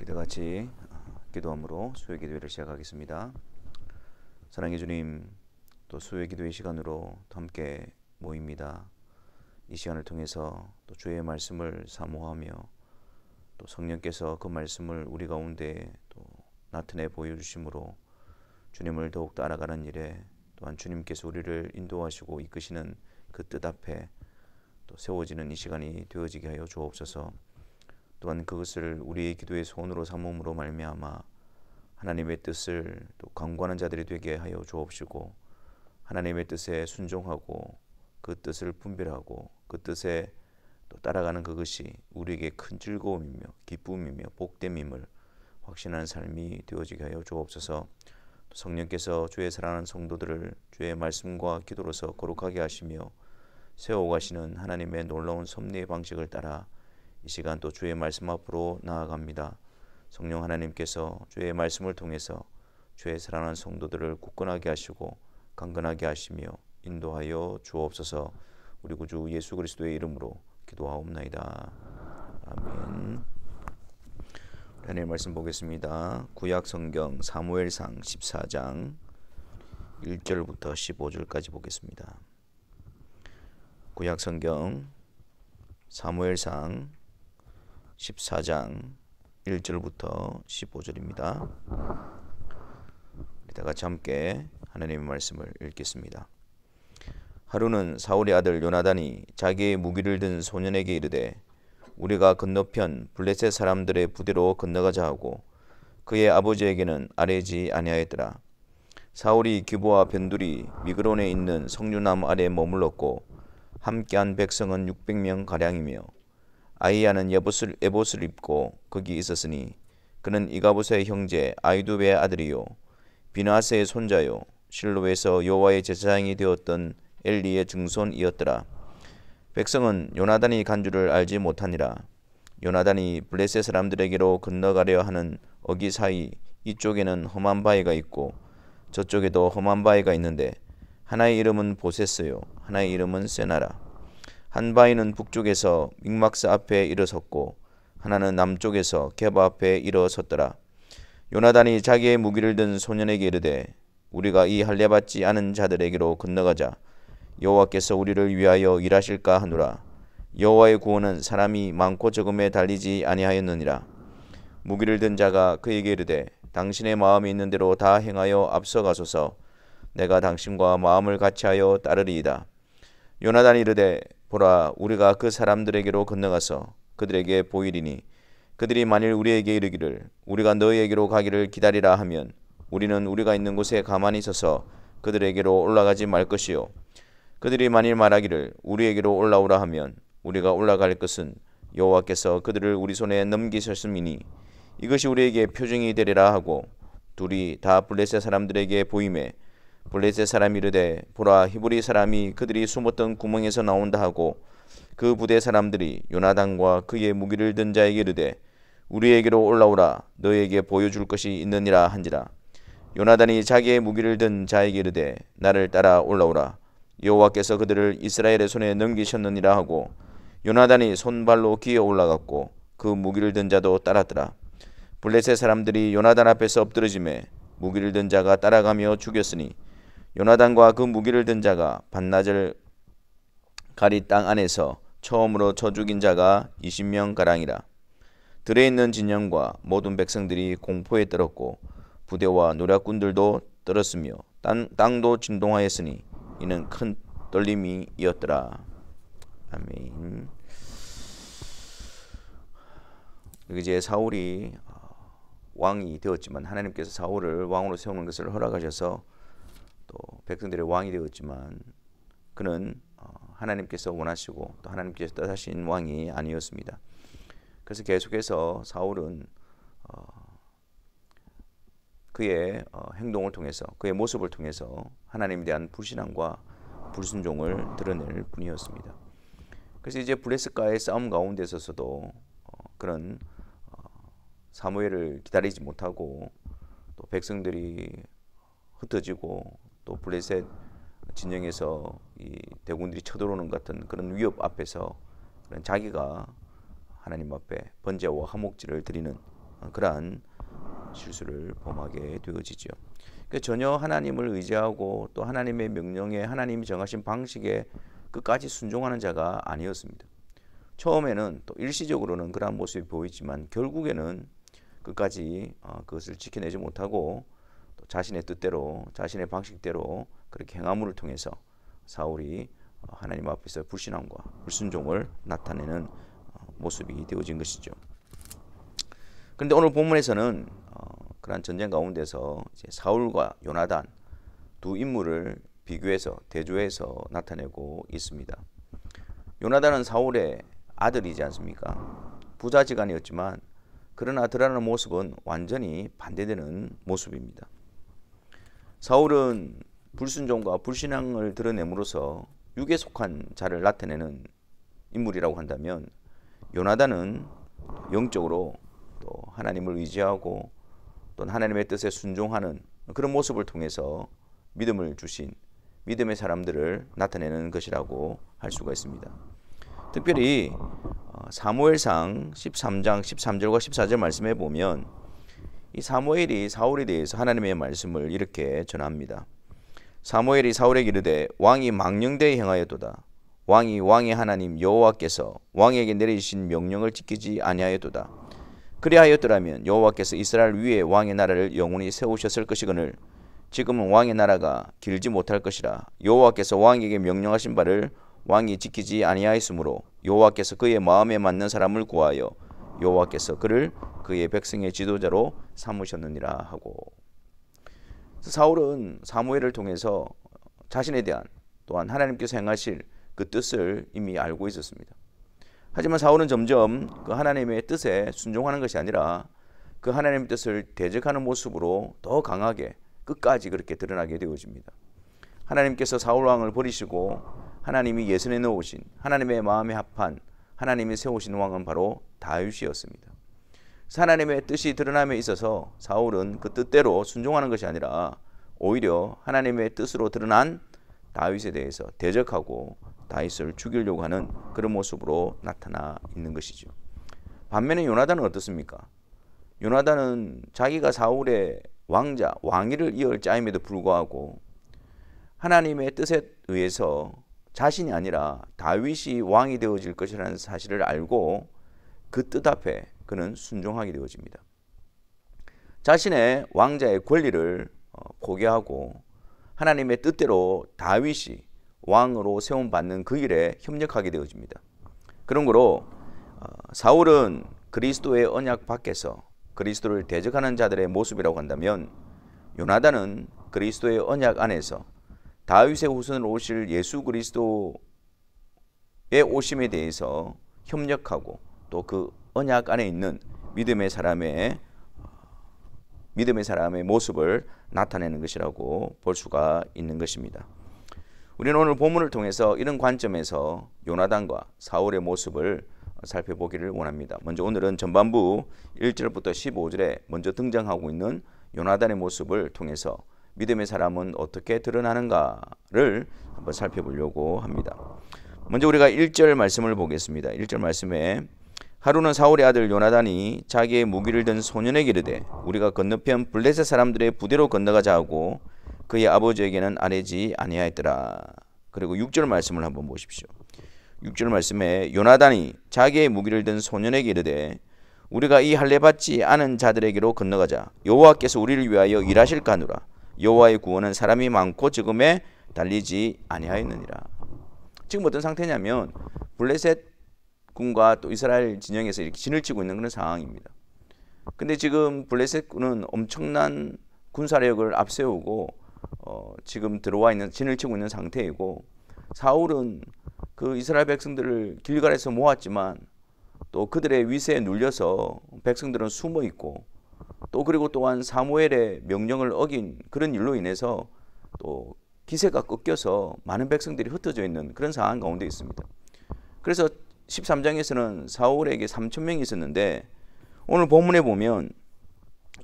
우리 같이 기도함으로 수요 기도회를 시작하겠습니다. 사랑해 주님, 또 수요 기도회 시간으로 또 함께 모입니다. 이 시간을 통해서 또 주의 말씀을 사모하며 또 성령께서 그 말씀을 우리 가운데 또 나타내 보여주심으로 주님을 더욱 따라가는 일에, 또한 주님께서 우리를 인도하시고 이끄시는 그 뜻 앞에 또 세워지는 이 시간이 되어지게 하여 주옵소서. 또한 그것을 우리의 기도의 소원으로 삼음으로 말미암아 하나님의 뜻을 또 강구하는 자들이 되게 하여 주옵시고, 하나님의 뜻에 순종하고 그 뜻을 분별하고 그 뜻에 또 따라가는 그것이 우리에게 큰 즐거움이며 기쁨이며 복됨임을 확신하는 삶이 되어지게 하여 주옵소서. 성령께서 주의 사랑하는 성도들을 주의 말씀과 기도로서 거룩하게 하시며 세워가시는 하나님의 놀라운 섭리의 방식을 따라 이 시간 또 주의 말씀 앞으로 나아갑니다. 성령 하나님께서 주의 말씀을 통해서 주의 사랑하는 성도들을 굳건하게 하시고 강건하게 하시며 인도하여 주옵소서. 우리 구주 예수 그리스도의 이름으로 기도하옵나이다. 아멘. 하나님의 말씀 보겠습니다. 구약 성경 사무엘상 14장 1절부터 15절까지 보겠습니다. 구약 성경 사무엘상 14장 1절부터 15절입니다. 다 같이 함께 하나님의 말씀을 읽겠습니다. 하루는 사울의 아들 요나단이 자기의 무기를 든 소년에게 이르되 우리가 건너편 블레셋 사람들의 부대로 건너가자 하고 그의 아버지에게는 아뢰지 아니하였더라. 사울이 기브와 변두리 미그론에 있는 석류나무 아래 머물렀고 함께한 백성은 600명 가량이며 아이야는 에봇을 입고 거기 있었으니 그는 이가봇의 형제 아이두베의 아들이요 비나스의 손자요 실로에서 여호와의 제사장이 되었던 엘리의 증손이었더라. 백성은 요나단이 간 줄을 알지 못하니라. 요나단이 블레셋 사람들에게로 건너가려 하는 어기 사이 이쪽에는 험한 바위가 있고 저쪽에도 험한 바위가 있는데 하나의 이름은 보세스요 하나의 이름은 세나라. 한 바위는 북쪽에서 믹막스 앞에 일어섰고 하나는 남쪽에서 게바 앞에 일어섰더라. 요나단이 자기의 무기를 든 소년에게 이르되 우리가 이 할례받지 않은 자들에게로 건너가자. 여호와께서 우리를 위하여 일하실까 하노라. 여호와의 구원은 사람이 많고 적음에 달리지 아니하였느니라. 무기를 든 자가 그에게 이르되 당신의 마음이 있는 대로 다 행하여 앞서가소서. 내가 당신과 마음을 같이하여 따르리이다. 요나단이 이르되 보라, 우리가 그 사람들에게로 건너가서 그들에게 보이리니 그들이 만일 우리에게 이르기를 우리가 너희에게로 가기를 기다리라 하면 우리는 우리가 있는 곳에 가만히 서서 그들에게로 올라가지 말 것이요 그들이 만일 말하기를 우리에게로 올라오라 하면 우리가 올라갈 것은 여호와께서 그들을 우리 손에 넘기셨음이니 이것이 우리에게 표징이 되리라 하고 둘이 다 블레셋 사람들에게 보이매 블레셋 사람이 이르되 보라, 히브리 사람이 그들이 숨었던 구멍에서 나온다 하고 그 부대 사람들이 요나단과 그의 무기를 든 자에게 이르되 우리에게로 올라오라, 너희에게 보여줄 것이 있느니라 한지라. 요나단이 자기의 무기를 든 자에게 이르되 나를 따라 올라오라, 여호와께서 그들을 이스라엘의 손에 넘기셨느니라 하고 요나단이 손발로 기어 올라갔고 그 무기를 든 자도 따랐더라. 블레셋 사람들이 요나단 앞에서 엎드러지매 무기를 든 자가 따라가며 죽였으니 요나단과 그 무기를 든 자가 반나절 가리 땅 안에서 처음으로 쳐 죽인 자가 20명 가량이라. 들에 있는 진영과 모든 백성들이 공포에 떨었고 부대와 노략군들도 떨었으며 땅도 진동하였으니 이는 큰 떨림이었더라. 아멘. 이제 사울이 왕이 되었지만 하나님께서 사울을 왕으로 세우는 것을 허락하셔서 또 백성들의 왕이 되었지만 그는 하나님께서 원하시고 또 하나님께서 뜻하신 왕이 아니었습니다. 그래서 계속해서 사울은 그의 행동을 통해서 그의 모습을 통해서 하나님에 대한 불신앙과 불순종을 드러낼 뿐이었습니다. 그래서 이제 블레셋과의 싸움 가운데 있어서도 그런 사무엘을 기다리지 못하고 또 백성들이 흩어지고 또 블레셋 진영에서 이 대군들이 쳐들어오는 같은 그런 위협 앞에서 자기가 하나님 앞에 번제와 화목제를 드리는 그러한 실수를 범하게 되어지죠. 그러니까 전혀 하나님을 의지하고 또 하나님의 명령에 하나님이 정하신 방식에 끝까지 순종하는 자가 아니었습니다. 처음에는 또 일시적으로는 그러한 모습이 보이지만 결국에는 끝까지 그것을 지켜내지 못하고 또 자신의 뜻대로 자신의 방식대로 그렇게 행함을 통해서 사울이 하나님 앞에서 불신함과 불순종을 나타내는 모습이 되어진 것이죠. 그런데 오늘 본문에서는 그러한 전쟁 가운데서 이제 사울과 요나단 두 인물을 비교해서 대조해서 나타내고 있습니다. 요나단은 사울의 아들이지 않습니까? 부자지간이었지만 그러나 드러나는 모습은 완전히 반대되는 모습입니다. 사울은 불순종과 불신앙을 드러냄으로써 육에 속한 자를 나타내는 인물이라고 한다면 요나단은 영적으로 또 하나님을 의지하고 또 하나님의 뜻에 순종하는 그런 모습을 통해서 믿음을 주신 믿음의 사람들을 나타내는 것이라고 할 수가 있습니다. 특별히 사무엘상 13장 13절과 14절 말씀에 보면 이 사무엘이 사울에 대해서 하나님의 말씀을 이렇게 전합니다. 사무엘이 사울에게 이르되 왕이 망령되이 행하였도다. 왕이 왕의 하나님 여호와께서 왕에게 내리신 명령을 지키지 아니하였도다. 그리하였더라면 여호와께서 이스라엘 위에 왕의 나라를 영원히 세우셨을 것이거늘 지금은 왕의 나라가 길지 못할 것이라. 여호와께서 왕에게 명령하신 바를 왕이 지키지 아니하였으므로 여호와께서 그의 마음에 맞는 사람을 구하여 여호와께서 그를 그의 백성의 지도자로 삼으셨느니라 하고. 사울은 사무엘을 통해서 자신에 대한 또한 하나님께서 행하실 그 뜻을 이미 알고 있었습니다. 하지만 사울은 점점 그 하나님의 뜻에 순종하는 것이 아니라 그 하나님의 뜻을 대적하는 모습으로 더 강하게 끝까지 그렇게 드러나게 되어집니다. 하나님께서 사울 왕을 버리시고 하나님이 예선에 넣으신 하나님의 마음에 합한 하나님이 세우신 왕은 바로 다윗이었습니다. 하나님의 뜻이 드러남에 있어서 사울은 그 뜻대로 순종하는 것이 아니라 오히려 하나님의 뜻으로 드러난 다윗에 대해서 대적하고 다윗을 죽이려고 하는 그런 모습으로 나타나 있는 것이죠. 반면에 요나단은 어떻습니까? 요나단은 자기가 사울의 왕자, 왕위를 이을 자임에도 불구하고 하나님의 뜻에 의해서 자신이 아니라 다윗이 왕이 되어질 것이라는 사실을 알고 그 뜻 앞에 그는 순종하게 되어집니다. 자신의 왕자의 권리를 포기하고 하나님의 뜻대로 다윗이 왕으로 세움받는 그 일에 협력하게 되어집니다. 그러므로 사울은 그리스도의 언약 밖에서 그리스도를 대적하는 자들의 모습이라고 한다면 요나단은 그리스도의 언약 안에서 다윗의 후손으로 오실 예수 그리스도의 오심에 대해서 협력하고 또 그 언약 안에 있는 믿음의 사람의 모습을 나타내는 것이라고 볼 수가 있는 것입니다. 우리는 오늘 본문을 통해서 이런 관점에서 요나단과 사울의 모습을 살펴보기를 원합니다. 먼저 오늘은 전반부 1절부터 15절에 먼저 등장하고 있는 요나단의 모습을 통해서 믿음의 사람은 어떻게 드러나는가를 한번 살펴보려고 합니다. 먼저 우리가 1절 말씀을 보겠습니다. 1절 말씀에 하루는 사울의 아들 요나단이 자기의 무기를 든 소년에게 이르되 우리가 건너편 블레셋 사람들의 부대로 건너가자 하고 그의 아버지에게는 아뢰지 아니하였더라. 그리고 6절 말씀을 한번 보십시오. 6절 말씀에 요나단이 자기의 무기를 든 소년에게 이르되 우리가 이 할례 받지 않은 자들에게로 건너가자. 여호와께서 우리를 위하여 일하실까 하노라. 여호와의 구원은 사람이 많고 적음에 달리지 아니하였느니라. 지금 어떤 상태냐면 블레셋 군과 또 이스라엘 진영에서 이렇게 진을 치고 있는 그런 상황입니다. 근데 지금 블레셋 군은 엄청난 군사력을 앞세우고 지금 들어와 있는 진을 치고 있는 상태이고 사울은 그 이스라엘 백성들을 길갈에서 모았지만 또 그들의 위세에 눌려서 백성들은 숨어 있고 또 그리고 또한 사무엘의 명령을 어긴 그런 일로 인해서 또 기세가 꺾여서 많은 백성들이 흩어져 있는 그런 상황 가운데 있습니다. 그래서 13장에서는 사울에게 3,000명이 있었는데 오늘 본문에 보면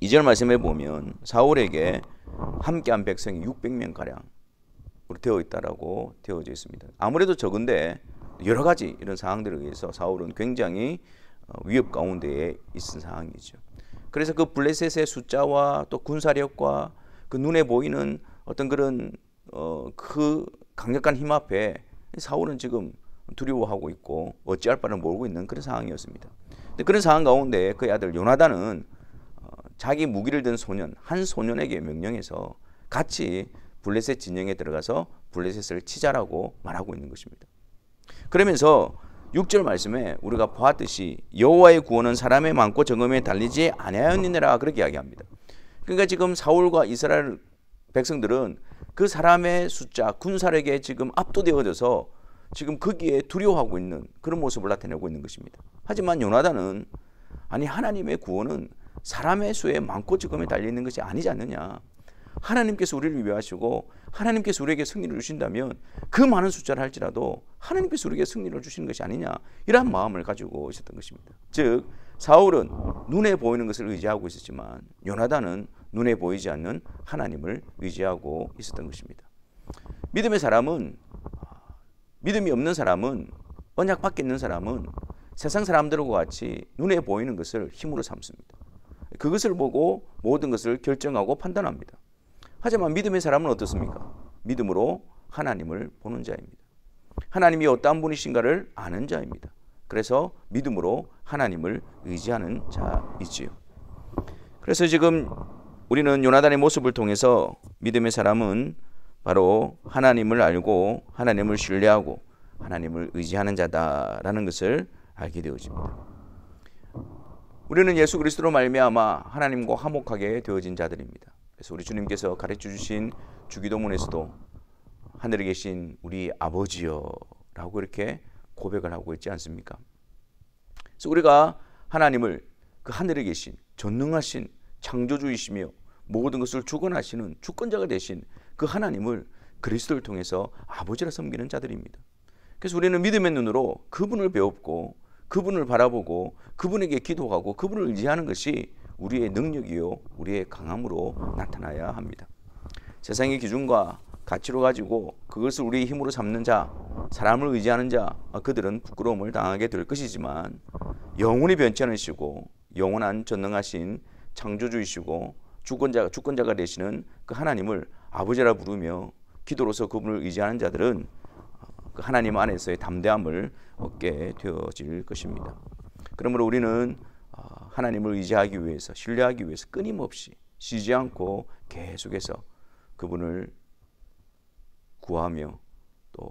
2절 말씀에 보면 사울에게 함께한 백성이 600명가량 되어 있다라고 되어져 있습니다. 아무래도 적은데 여러 가지 이런 상황들에 의해서 사울은 굉장히 위협 가운데에 있은 상황이죠. 그래서 그 블레셋의 숫자와 또 군사력과 그 눈에 보이는 어떤 그런 그 강력한 힘 앞에 사울은 지금 두려워하고 있고 어찌할 바를 모르고 있는 그런 상황이었습니다. 근데 그런 상황 가운데 그의 아들 요나단은 자기 무기를 든 소년, 한 소년에게 명령해서 같이 블레셋 진영에 들어가서 블레셋을 치자라고 말하고 있는 것입니다. 그러면서 6절 말씀에 우리가 보았듯이 여호와의 구원은 사람의 많고 적음에 달리지 아니하였느니라 그렇게 이야기합니다. 그러니까 지금 사울과 이스라엘 백성들은 그 사람의 숫자, 군사력에 지금 압도되어져서 지금 거기에 두려워하고 있는 그런 모습을 나타내고 있는 것입니다. 하지만 요나단은 아니 하나님의 구원은 사람의 수에 많고 적음에 달려있는 것이 아니지 않느냐. 하나님께서 우리를 위하시고 하나님께서 우리에게 승리를 주신다면 그 많은 숫자를 할지라도 하나님께서 우리에게 승리를 주시는 것이 아니냐, 이러한 마음을 가지고 있었던 것입니다. 즉 사울은 눈에 보이는 것을 의지하고 있었지만 요나단은 눈에 보이지 않는 하나님을 의지하고 있었던 것입니다. 믿음의 사람은, 믿음이 없는 사람은, 언약 밖에 있는 사람은 세상 사람들과 같이 눈에 보이는 것을 힘으로 삼습니다. 그것을 보고 모든 것을 결정하고 판단합니다. 하지만 믿음의 사람은 어떻습니까? 믿음으로 하나님을 보는 자입니다. 하나님이 어떠한 분이신가를 아는 자입니다. 그래서 믿음으로 하나님을 의지하는 자이지요. 그래서 지금 우리는 요나단의 모습을 통해서 믿음의 사람은 바로 하나님을 알고 하나님을 신뢰하고 하나님을 의지하는 자다라는 것을 알게 되어집니다. 우리는 예수 그리스도로 말미암아 하나님과 화목하게 되어진 자들입니다. 그래서 우리 주님께서 가르쳐 주신 주기도문에서도 하늘에 계신 우리 아버지여 라고 이렇게 고백을 하고 있지 않습니까? 그래서 우리가 하나님을 그 하늘에 계신 전능하신 창조주이시며 모든 것을 주권하시는 주권자가 되신 그 하나님을 그리스도를 통해서 아버지라 섬기는 자들입니다. 그래서 우리는 믿음의 눈으로 그분을 배웁고 그분을 바라보고 그분에게 기도하고 그분을 의지하는 것이 우리의 능력이요 우리의 강함으로 나타나야 합니다. 세상의 기준과 가치로 가지고 그것을 우리의 힘으로 삼는 자, 사람을 의지하는 자, 그들은 부끄러움을 당하게 될 것이지만 영원히 변치 않으시고 영원한 전능하신 창조주이시고 주권자가 되시는 그 하나님을 아버지라 부르며 기도로서 그분을 의지하는 자들은 그 하나님 안에서의 담대함을 얻게 되어질 것입니다. 그러므로 우리는 하나님을 의지하기 위해서, 신뢰하기 위해서 끊임없이 쉬지 않고 계속해서 그분을 구하며 또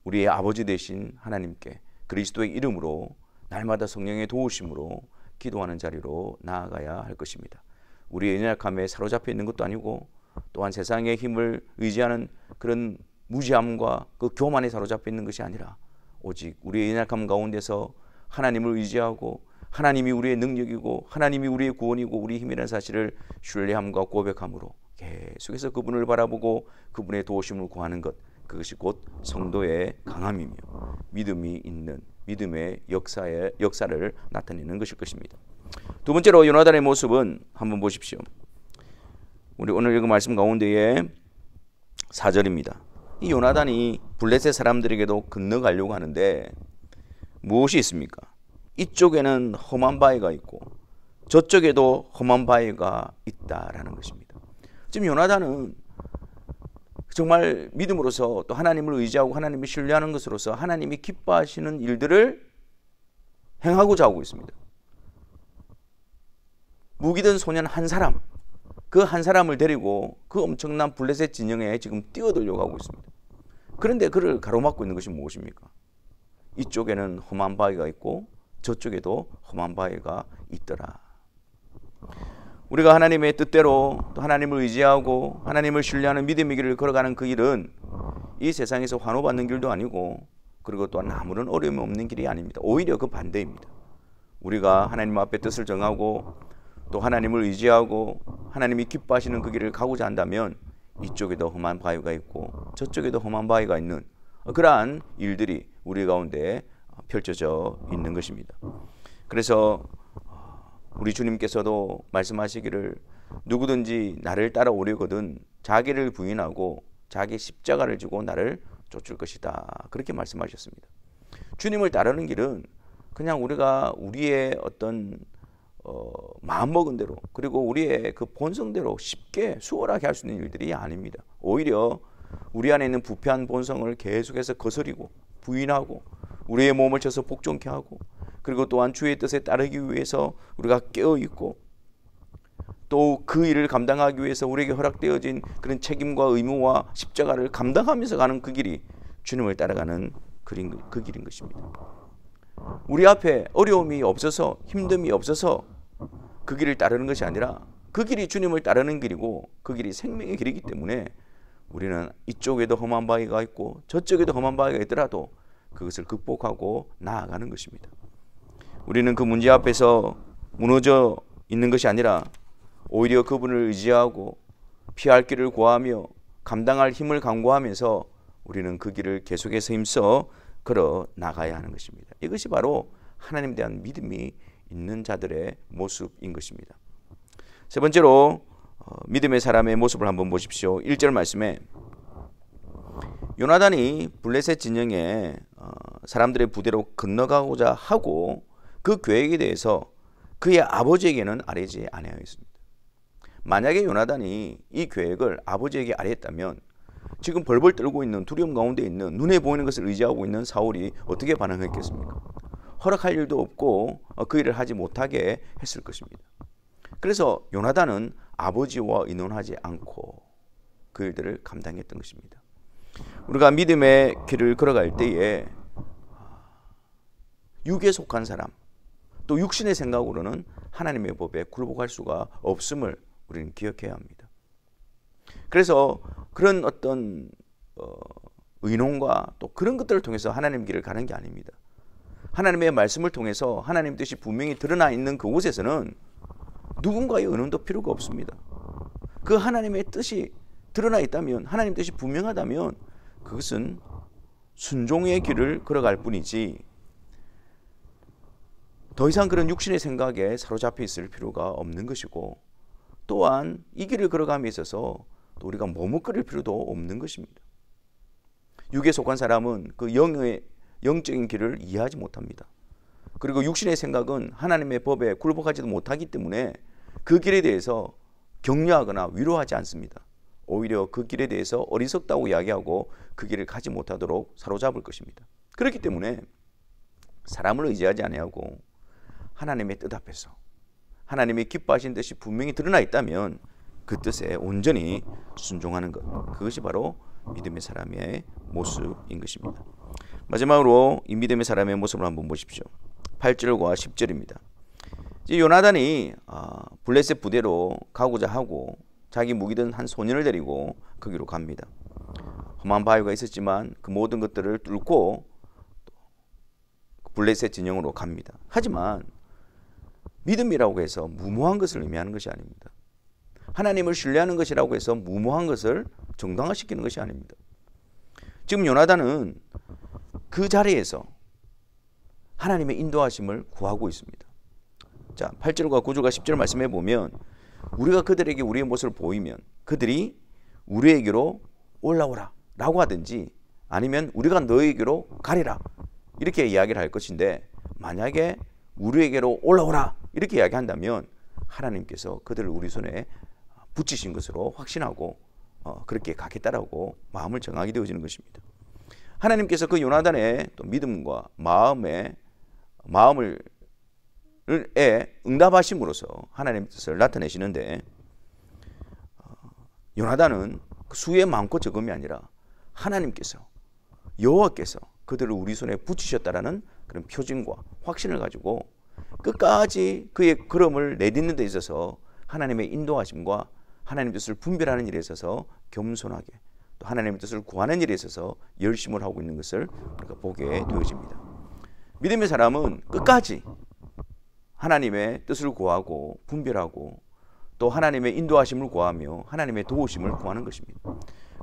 우리의 아버지 되신 하나님께 그리스도의 이름으로 날마다 성령의 도우심으로 기도하는 자리로 나아가야 할 것입니다. 우리의 연약함에 사로잡혀 있는 것도 아니고 또한 세상의 힘을 의지하는 그런 무지함과 그 교만에 사로잡혀 있는 것이 아니라 오직 우리의 연약함 가운데서 하나님을 의지하고 하나님이 우리의 능력이고 하나님이 우리의 구원이고 우리의 힘이라는 사실을 신뢰함과 고백함으로 계속해서 그분을 바라보고 그분의 도우심을 구하는 것, 그것이 곧 성도의 강함이며 믿음이 있는 믿음의 역사를 나타내는 것일 것입니다. 두 번째로 요나단의 모습은 한번 보십시오. 우리 오늘 읽은 말씀 가운데에 4절입니다. 이 요나단이 블레셋 사람들에게도 건너가려고 하는데 무엇이 있습니까? 이쪽에는 험한 바위가 있고 저쪽에도 험한 바위가 있다라는 것입니다. 지금 요나단은 정말 믿음으로서 또 하나님을 의지하고 하나님을 신뢰하는 것으로서 하나님이 기뻐하시는 일들을 행하고자 하고 있습니다. 무기든 소년 한 사람, 그 한 사람을 데리고 그 엄청난 블레셋 진영에 지금 뛰어들려고 하고 있습니다. 그런데 그를 가로막고 있는 것이 무엇입니까? 이쪽에는 험한 바위가 있고 저쪽에도 험한 바위가 있더라. 우리가 하나님의 뜻대로 또 하나님을 의지하고 하나님을 신뢰하는 믿음의 길을 걸어가는 그 길은 이 세상에서 환호받는 길도 아니고 그리고 또한 아무런 어려움이 없는 길이 아닙니다. 오히려 그 반대입니다. 우리가 하나님 앞에 뜻을 정하고 또 하나님을 의지하고 하나님이 기뻐하시는 그 길을 가고자 한다면 이쪽에도 험한 바위가 있고 저쪽에도 험한 바위가 있는 그러한 일들이 우리 가운데 펼쳐져 있는 것입니다. 그래서 우리 주님께서도 말씀하시기를 누구든지 나를 따라오려거든 자기를 부인하고 자기 십자가를 지고 나를 쫓을 것이다. 그렇게 말씀하셨습니다. 주님을 따르는 길은 그냥 우리가 우리의 어떤 마음먹은 대로 그리고 우리의 그 본성대로 쉽게 수월하게 할 수 있는 일들이 아닙니다. 오히려 우리 안에 있는 부패한 본성을 계속해서 거스리고 부인하고 우리의 몸을 쳐서 복종케 하고 그리고 또한 주의 뜻에 따르기 위해서 우리가 깨어있고 또 그 일을 감당하기 위해서 우리에게 허락되어진 그런 책임과 의무와 십자가를 감당하면서 가는 그 길이 주님을 따라가는 그 길인 것입니다. 우리 앞에 어려움이 없어서 힘듦이 없어서 그 길을 따르는 것이 아니라 그 길이 주님을 따르는 길이고 그 길이 생명의 길이기 때문에 우리는 이쪽에도 험한 바위가 있고 저쪽에도 험한 바위가 있더라도 그것을 극복하고 나아가는 것입니다. 우리는 그 문제 앞에서 무너져 있는 것이 아니라 오히려 그분을 의지하고 피할 길을 구하며 감당할 힘을 강구하면서 우리는 그 길을 계속해서 힘써 걸어 나가야 하는 것입니다. 이것이 바로 하나님에 대한 믿음이 있는 자들의 모습인 것입니다. 세 번째로 믿음의 사람의 모습을 한번 보십시오. 1절 말씀에 요나단이 블레셋 진영에 사람들의 부대로 건너가고자 하고 그 계획에 대해서 그의 아버지에게는 알리지 아니하였습니다. 만약에 요나단이 이 계획을 아버지에게 알렸다면 지금 벌벌 떨고 있는 두려움 가운데 있는 눈에 보이는 것을 의지하고 있는 사울이 어떻게 반응했겠습니까? 허락할 일도 없고 그 일을 하지 못하게 했을 것입니다. 그래서 요나단은 아버지와 의논하지 않고 그 일들을 감당했던 것입니다. 우리가 믿음의 길을 걸어갈 때에 육에 속한 사람 또 육신의 생각으로는 하나님의 법에 굴복할 수가 없음을 우리는 기억해야 합니다. 그래서 그런 어떤 의논과 또 그런 것들을 통해서 하나님 길을 가는 게 아닙니다. 하나님의 말씀을 통해서 하나님 뜻이 분명히 드러나 있는 그곳에서는 누군가의 의논도 필요가 없습니다. 그 하나님의 뜻이 드러나 있다면 하나님 뜻이 분명하다면 그것은 순종의 길을 걸어갈 뿐이지 더 이상 그런 육신의 생각에 사로잡혀 있을 필요가 없는 것이고 또한 이 길을 걸어감에 있어서 또 우리가 머뭇거릴 필요도 없는 것입니다. 육에 속한 사람은 그 영적인 길을 이해하지 못합니다. 그리고 육신의 생각은 하나님의 법에 굴복하지도 못하기 때문에 그 길에 대해서 격려하거나 위로하지 않습니다. 오히려 그 길에 대해서 어리석다고 이야기하고 그 길을 가지 못하도록 사로잡을 것입니다. 그렇기 때문에 사람을 의지하지 아니하고 하나님의 뜻 앞에서 하나님의 기뻐하신 뜻이 분명히 드러나 있다면 그 뜻에 온전히 순종하는 것, 그것이 바로 믿음의 사람의 모습인 것입니다. 마지막으로 이 믿음의 사람의 모습을 한번 보십시오. 8절과 10절입니다. 요나단이 블레셋 부대로 가고자 하고 자기 무기든 한 소년을 데리고 거기로 갑니다. 험한 바위가 있었지만 그 모든 것들을 뚫고 블레셋 진영으로 갑니다. 하지만 믿음이라고 해서 무모한 것을 의미하는 것이 아닙니다. 하나님을 신뢰하는 것이라고 해서 무모한 것을 정당화시키는 것이 아닙니다. 지금 요나단은 그 자리에서 하나님의 인도하심을 구하고 있습니다. 자, 8절과 9절과 10절 말씀해 보면 우리가 그들에게 우리의 모습을 보이면 그들이 우리에게로 올라오라 라고 하든지 아니면 우리가 너에게로 가리라 이렇게 이야기를 할 것인데 만약에 우리에게로 올라오라 이렇게 이야기한다면 하나님께서 그들을 우리 손에 붙이신 것으로 확신하고 그렇게 가겠다라고 마음을 정하게 되어지는 것입니다. 하나님께서 그 요나단의 또 믿음과 마음을 응답하심으로써 하나님의 뜻을 나타내시는데 요나단은 수의 많고 적음이 아니라 하나님께서 여호와께서 그들을 우리 손에 붙이셨다라는 그런 표징과 확신을 가지고 끝까지 그의 걸음을 내딛는 데 있어서 하나님의 인도하심과 하나님의 뜻을 분별하는 일에 있어서 겸손하게 또 하나님의 뜻을 구하는 일에 있어서 열심을 하고 있는 것을 우리가 보게 되어집니다. 믿음의 사람은 끝까지 하나님의 뜻을 구하고 분별하고 또 하나님의 인도하심을 구하며 하나님의 도우심을 구하는 것입니다.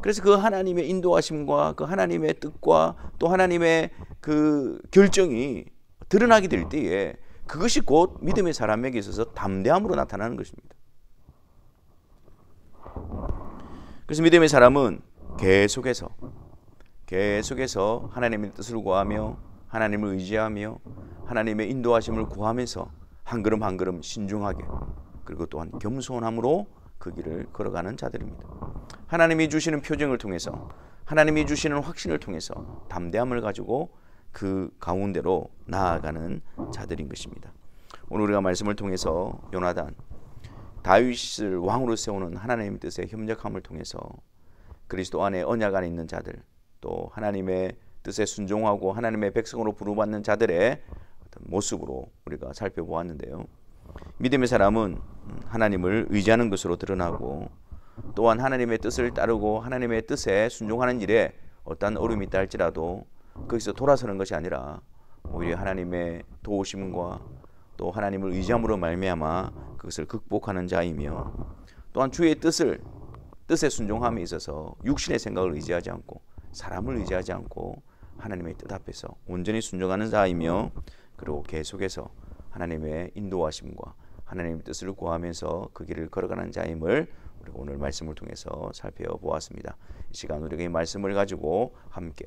그래서 그 하나님의 인도하심과 그 하나님의 뜻과 또 하나님의 그 결정이 드러나게 될 때에 그것이 곧 믿음의 사람에게 있어서 담대함으로 나타나는 것입니다. 그래서 믿음의 사람은 계속해서 하나님의 뜻을 구하며 하나님을 의지하며 하나님의 인도하심을 구하면서 한 걸음 한 걸음 신중하게 그리고 또한 겸손함으로 그 길을 걸어가는 자들입니다. 하나님이 주시는 표징을 통해서 하나님이 주시는 확신을 통해서 담대함을 가지고 그 가운데로 나아가는 자들인 것입니다. 오늘 우리가 말씀을 통해서 요나단, 다윗을 왕으로 세우는 하나님의 뜻의 협력함을 통해서 그리스도 안에 언약 안에 있는 자들, 또 하나님의 뜻에 순종하고 하나님의 백성으로 부름받는 자들의 어떤 모습으로 우리가 살펴보았는데요. 믿음의 사람은 하나님을 의지하는 것으로 드러나고 또한 하나님의 뜻을 따르고 하나님의 뜻에 순종하는 일에 어떠한 어려움이 있다 할지라도 거기서 돌아서는 것이 아니라 오히려 하나님의 도우심과 또 하나님을 의지함으로 말미암아 그것을 극복하는 자이며 또한 주의 뜻에 순종함에 있어서 육신의 생각을 의지하지 않고 사람을 의지하지 않고 하나님의 뜻 앞에서 온전히 순종하는 자이며 그리고 계속해서 하나님의 인도하심과 하나님의 뜻을 구하면서 그 길을 걸어가는 자임을 우리가 오늘 말씀을 통해서 살펴보았습니다. 이 시간 우리에게 이 말씀을 가지고 함께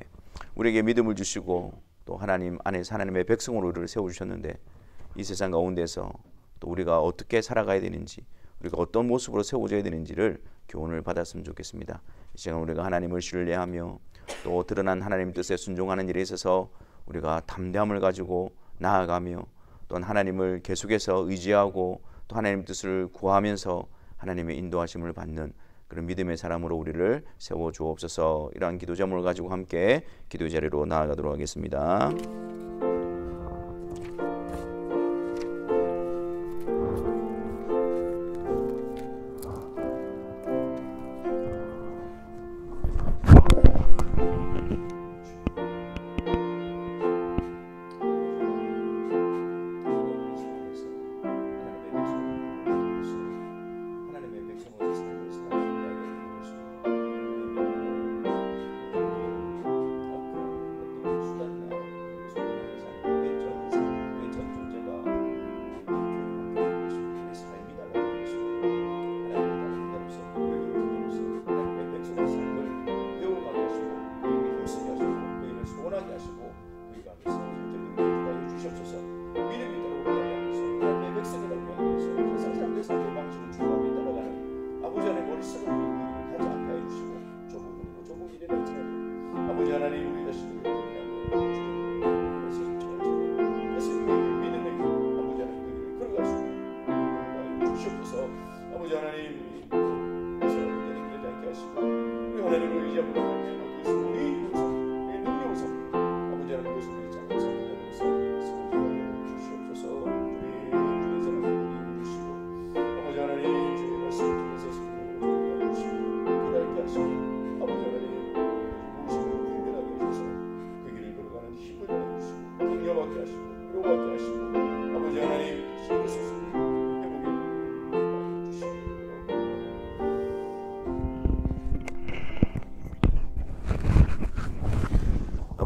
우리에게 믿음을 주시고 또 하나님 안에서 하나님의 백성으로 우리를 세워주셨는데 이 세상 가운데서 또 우리가 어떻게 살아가야 되는지 우리가 어떤 모습으로 세워져야 되는지를 교훈을 받았으면 좋겠습니다. 이 시간 우리가 하나님을 신뢰하며 또 드러난 하나님 뜻에 순종하는 일에 있어서 우리가 담대함을 가지고 나아가며 또한 하나님을 계속해서 의지하고 또 하나님 뜻을 구하면서 하나님의 인도하심을 받는 그런 믿음의 사람으로 우리를 세워주옵소서. 이러한 기도 제목을 가지고 함께 기도의 자리로 나아가도록 하겠습니다.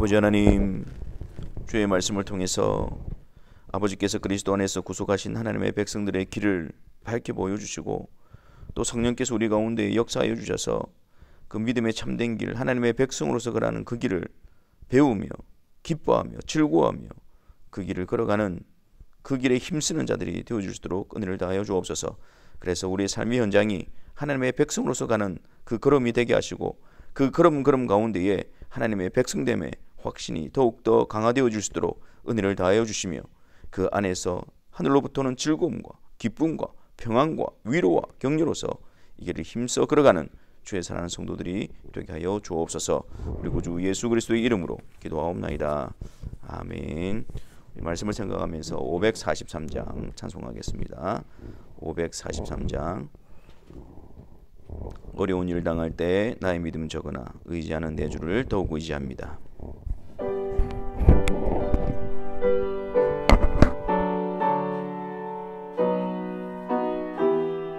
아버지 하나님, 주의 말씀을 통해서 아버지께서 그리스도 안에서 구속하신 하나님의 백성들의 길을 밝게 보여주시고 또 성령께서 우리 가운데 역사하여 주셔서 그 믿음의 참된 길, 하나님의 백성으로서 걸어가는 그 길을 배우며 기뻐하며 즐거워하며 그 길을 걸어가는 그 길에 힘쓰는 자들이 되어줄 수 있도록 은혜를 다하여 주옵소서. 그래서 우리의 삶의 현장이 하나님의 백성으로서 가는 그 걸음이 되게 하시고 그 걸음 가운데에 하나님의 백성됨의 확신이 더욱더 강화되어질 수 있도록 은혜를 다하여 주시며 그 안에서 하늘로부터는 즐거움과 기쁨과 평안과 위로와 격려로서 이 길을 힘써 걸어가는 주의 사랑하는 성도들이 되게 하여 주옵소서. 우리 구주 예수 그리스도의 이름으로 기도하옵나이다. 아멘. 이 말씀을 생각하면서 543장 찬송하겠습니다. 543장. 어려운 일 당할 때 나의 믿음은 적으나 의지하는 내 주를 더욱 의지합니다. 어려운 일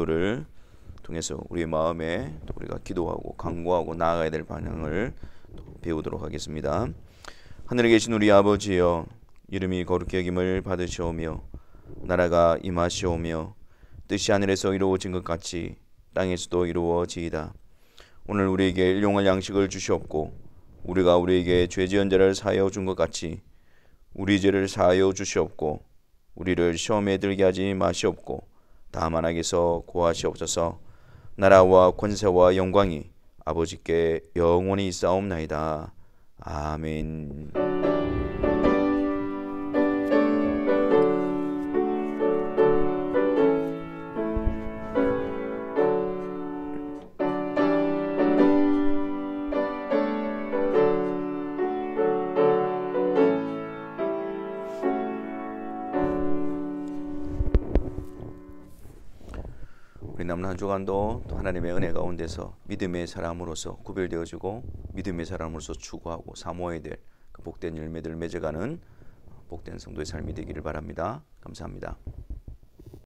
기도를 통해서 우리의 마음에 또 우리가 기도하고 간구하고 나아가야 될 방향을 또 배우도록 하겠습니다. 하늘에 계신 우리 아버지여, 이름이 거룩히 여김을 받으시오며 나라가 임하시오며 뜻이 하늘에서 이루어진 것 같이 땅에서도 이루어지이다. 오늘 우리에게 일용할 양식을 주시옵고 우리가 우리에게 죄 지은 자를 사하여 준 것 같이 우리 죄를 사하여 주시옵고 우리를 시험에 들게 하지 마시옵고 다만 악에서 구하시옵소서. 나라와 권세와 영광이 아버지께 영원히 있사옵나이다. 아멘. 우리 남은 한 주간도 하나님의 은혜 가운데서 믿음의 사람으로서 구별되어지고 믿음의 사람으로서 추구하고 사모해야 될 그 복된 열매들 맺어가는 복된 성도의 삶이 되기를 바랍니다. 감사합니다.